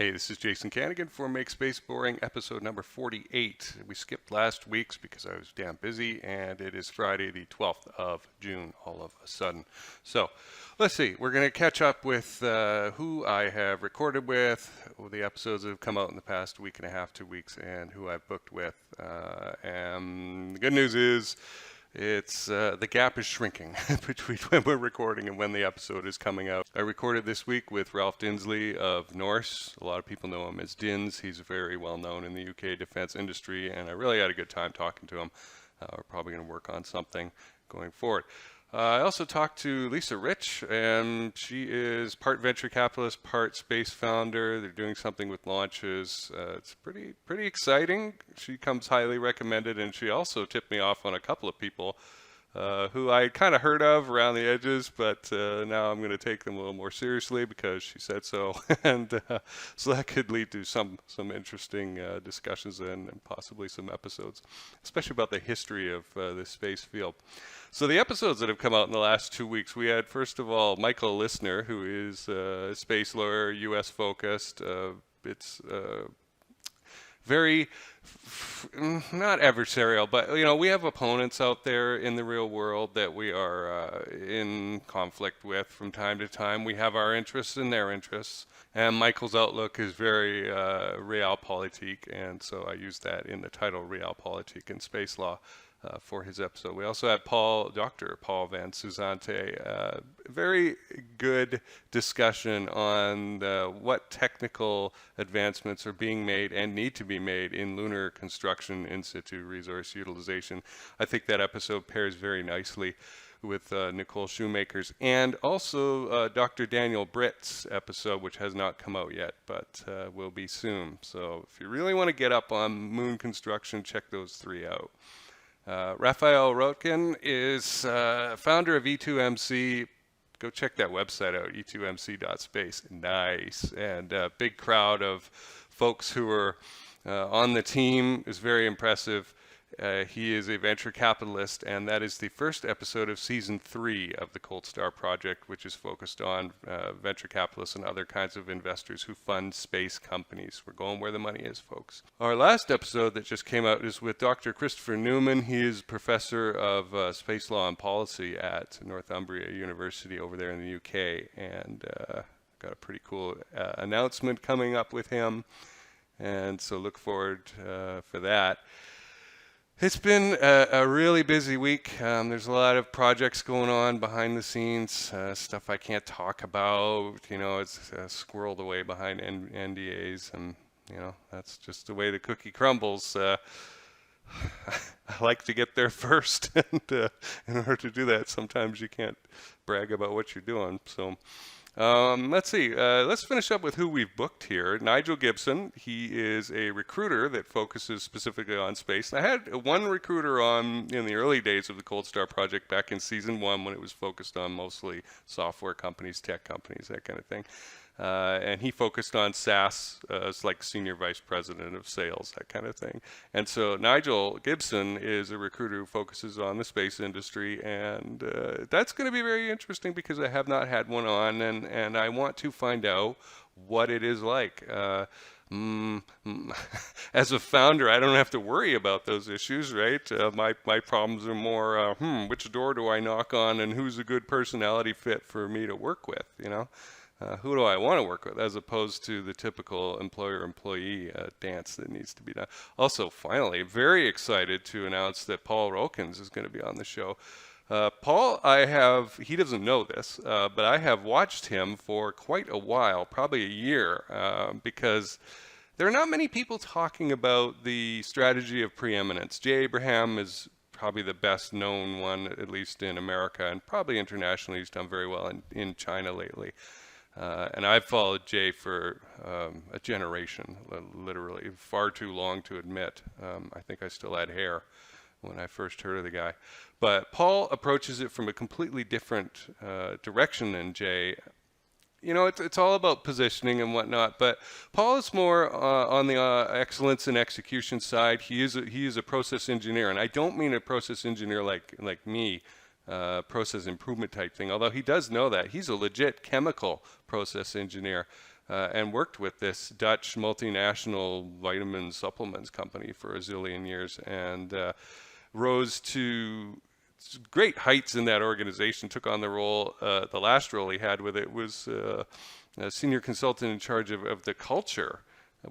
Hey, this is Jason Kanigan for Make Space Boring, episode number 48. We skipped last week's because I was damn busy, and it is Friday the 12th of June all of a sudden. So, let's see. We're going to catch up with who I have recorded with, the episodes that have come out in the past week and a half, 2 weeks, and who I've booked with. And the good news is, it's the gap is shrinking between when we're recording and when the episode is coming out. I recorded this week with Ralph Dinsley of NORSS. A lot of people know him as Dins. He's very well known in the UK defense industry, and I really had a good time talking to him. We're probably going to work on something going forward. I also talked to Lisa Rich, and she is part venture capitalist, part space founder. They're doing something with launches. It's pretty exciting. She comes highly recommended, and she also tipped me off on a couple of people who I kind of heard of around the edges, but now I'm going to take them a little more seriously because she said so, and so that could lead to some interesting discussions and possibly some episodes, especially about the history of this space field. So the episodes that have come out in the last 2 weeks, we had first of all Michael Listner, who is a space lawyer, U.S. focused. It's very not adversarial, but we have opponents out there in the real world that we are in conflict with from time to time. We have our interests and their interests, and Michael's outlook is very realpolitik, and so I use that in the title, Realpolitik in Space Law. For his episode. We also had Dr. Paul Van Susante, very good discussion on what technical advancements are being made and need to be made in lunar construction in situ resource utilization. I think that episode pairs very nicely with Nicole Shoemaker's and also Dr. Daniel Britt's episode, which has not come out yet, but will be soon. So if you really want to get up on moon construction, check those three out. Raphael Roettgen is founder of E2MC. Go check that website out, e2mc.space. Nice. And a big crowd of folks who are on the team is very impressive. He is a venture capitalist, and that is the first episode of season 3 of the Cold Star Project, which is focused on venture capitalists and other kinds of investors who fund space companies. We're going where the money is, folks. Our last episode that just came out is with Dr. Christopher Newman. He is professor of space law and policy at Northumbria University over there in the UK, and got a pretty cool announcement coming up with him, and so look forward for that. It's been a really busy week. There's a lot of projects going on behind the scenes, stuff I can't talk about. It's squirreled away behind NDAs, and that's just the way the cookie crumbles. I like to get there first, and in order to do that, sometimes you can't brag about what you're doing. So. Let's see. Let's finish up with who we've booked here. Nigel Gibson. He is a recruiter that focuses specifically on space. I had one recruiter on in the early days of the Cold Star Project back in season 1 when it was focused on mostly software companies, tech companies, that kind of thing. And he focused on SaaS as like senior vice president of sales, that kind of thing. And so Nigel Gibson is a recruiter who focuses on the space industry, and that's going to be very interesting because I have not had one on, and I want to find out what it is like. As a founder, I don't have to worry about those issues, right? My problems are more, which door do I knock on, and who's a good personality fit for me to work with, who do I want to work with, as opposed to the typical employer-employee dance that needs to be done. Also, finally, very excited to announce that Paul Rulkens is going to be on the show. Paul, he doesn't know this, but I have watched him for quite a while, probably a year, because there are not many people talking about the strategy of preeminence. Jay Abraham is probably the best known one, at least in America, and probably internationally. He's done very well in China lately. And I've followed Jay for a generation, literally, far too long to admit. I think I still had hair when I first heard of the guy. But Paul approaches it from a completely different direction than Jay. It's all about positioning and whatnot, but Paul is more on the excellence and execution side. He is a process engineer, and I don't mean a process engineer like me, process improvement type thing, although he does know that. He's a legit chemical process engineer. and worked with this Dutch multinational vitamin supplements company for a zillion years, and rose to great heights in that organization. Took on the role, the last role he had with it was a senior consultant in charge of the culture,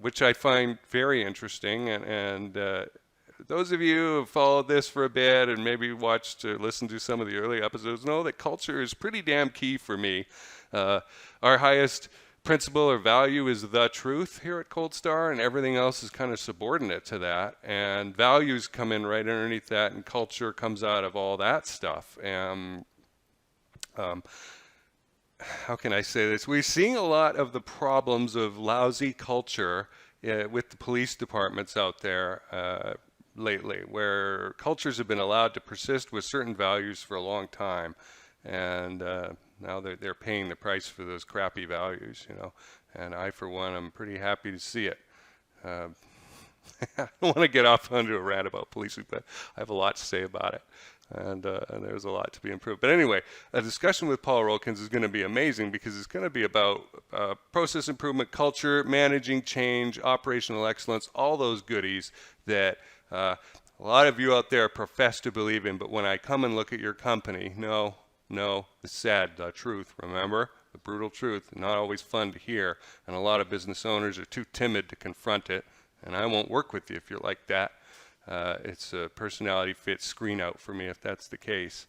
which I find very interesting. And those of you who have followed this for a bit and maybe watched or listened to some of the early episodes know that culture is pretty damn key for me. Our highest principle or value is the truth here at Cold Star, and everything else is kind of subordinate to that. And values come in right underneath that, and culture comes out of all that stuff. And how can I say this? We're seeing a lot of the problems of lousy culture with the police departments out there lately, where cultures have been allowed to persist with certain values for a long time, and now they're paying the price for those crappy values, you know. And I, for one, am pretty happy to see it. I don't want to get off onto a rant about policing, but I have a lot to say about it. And there's a lot to be improved. But anyway, a discussion with Paul Rulkens is going to be amazing, because it's going to be about process improvement, culture, managing change, operational excellence, all those goodies that a lot of you out there profess to believe in. But when I come and look at your company, no, it's sad, the truth, remember? The brutal truth, not always fun to hear. And a lot of business owners are too timid to confront it. And I won't work with you if you're like that. It's a personality fit screen out for me if that's the case.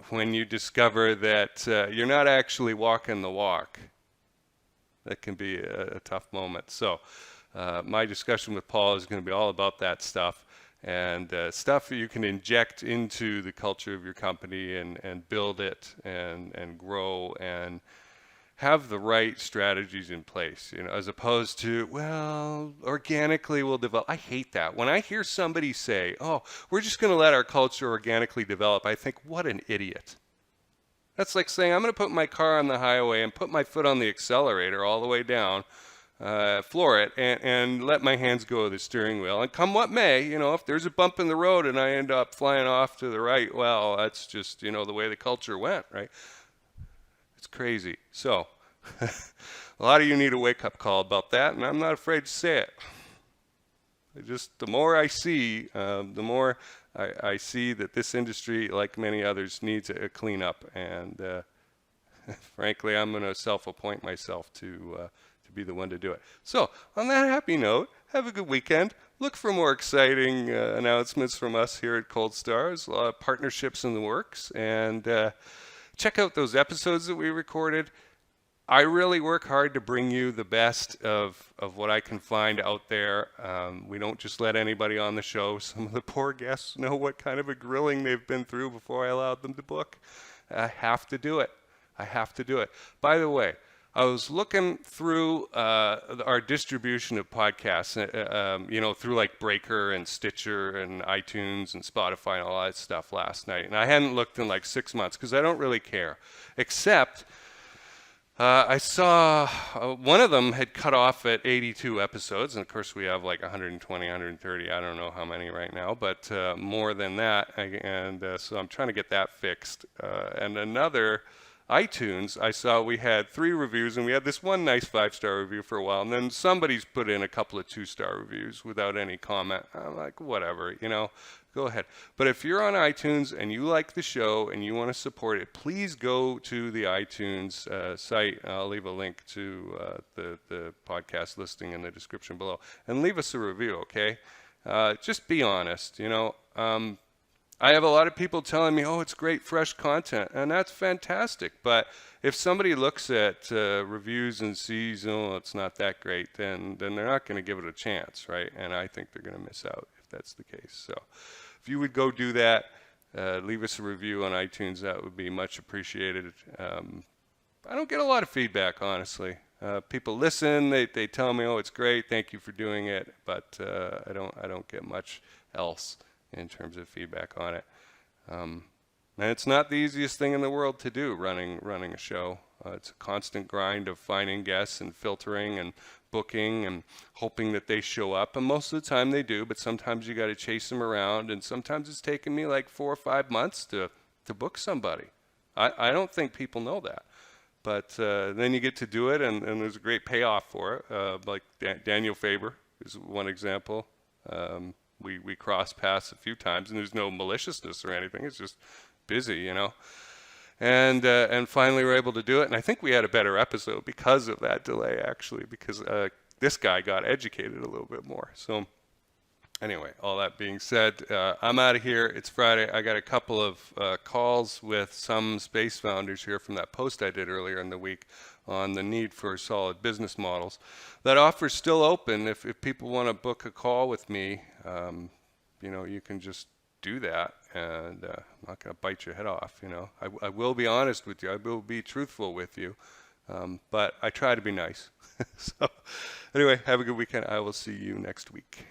When you discover that you're not actually walking the walk, that can be a tough moment. So my discussion with Paul is going to be all about that stuff, and stuff that you can inject into the culture of your company and build it and grow and have the right strategies in place, you know, as opposed to, well, organically we'll develop. I hate that. When I hear somebody say, oh, we're just going to let our culture organically develop, I think, what an idiot. That's like saying, I'm going to put my car on the highway and put my foot on the accelerator all the way down, floor it, and let my hands go of the steering wheel. And come what may, you know, if there's a bump in the road and I end up flying off to the right, well, that's just, you know, the way the culture went, right? It's crazy. So a lot of you need a wake-up call about that, and I'm not afraid to say it. The more I see, the more I see that this industry, like many others, needs a cleanup. And frankly, I'm going to self-appoint myself to be the one to do it. So on that happy note, have a good weekend. Look for more exciting announcements from us here at Cold Star. There's a lot of partnerships in the works, and check out those episodes that we recorded. I really work hard to bring you the best of what I can find out there. We don't just let anybody on the show. Some of the poor guests know what kind of a grilling they've been through before I allowed them to book. I have to do it. By the way, I was looking through our distribution of podcasts, you know, through like Breaker and Stitcher and iTunes and Spotify and all that stuff last night. And I hadn't looked in like 6 months because I don't really care. Except I saw one of them had cut off at 82 episodes. And of course we have like 120, 130, I don't know how many right now, but more than that. So I'm trying to get that fixed. And another iTunes, I saw we had 3 reviews, and we had this one nice 5-star review for a while, and then somebody's put in a couple of 2-star reviews without any comment. I'm like, whatever, you know, go ahead. But if you're on iTunes and you like the show and you want to support it, please go to the iTunes site. I'll leave a link to the podcast listing in the description below, and leave us a review, okay? Just be honest, you know. I have a lot of people telling me, oh, it's great, fresh content, and that's fantastic. But if somebody looks at reviews and sees, oh, it's not that great, then they're not going to give it a chance, right? And I think they're going to miss out if that's the case. So if you would go do that, leave us a review on iTunes, that would be much appreciated. I don't get a lot of feedback, honestly. People listen, they tell me, oh, it's great, thank you for doing it, but I don't get much else in terms of feedback on it. And it's not the easiest thing in the world to do, running a show. It's a constant grind of finding guests and filtering and booking and hoping that they show up. And most of the time they do, but sometimes you got to chase them around. And sometimes it's taken me like 4 or 5 months to book somebody. I don't think people know that. But then you get to do it, and there's a great payoff for it. Like Daniel Faber is one example. We cross paths a few times, and there's no maliciousness or anything. It's just busy, you know. And finally we're able to do it. And I think we had a better episode because of that delay, actually, because this guy got educated a little bit more. So anyway, all that being said, I'm out of here. It's Friday. I got a couple of calls with some space founders here from that post I did earlier in the week on the need for solid business models. That offer's still open. If people want to book a call with me, you know, you can just do that, and I'm not going to bite your head off. You know, I will be honest with you. I will be truthful with you, but I try to be nice. So anyway, have a good weekend. I will see you next week.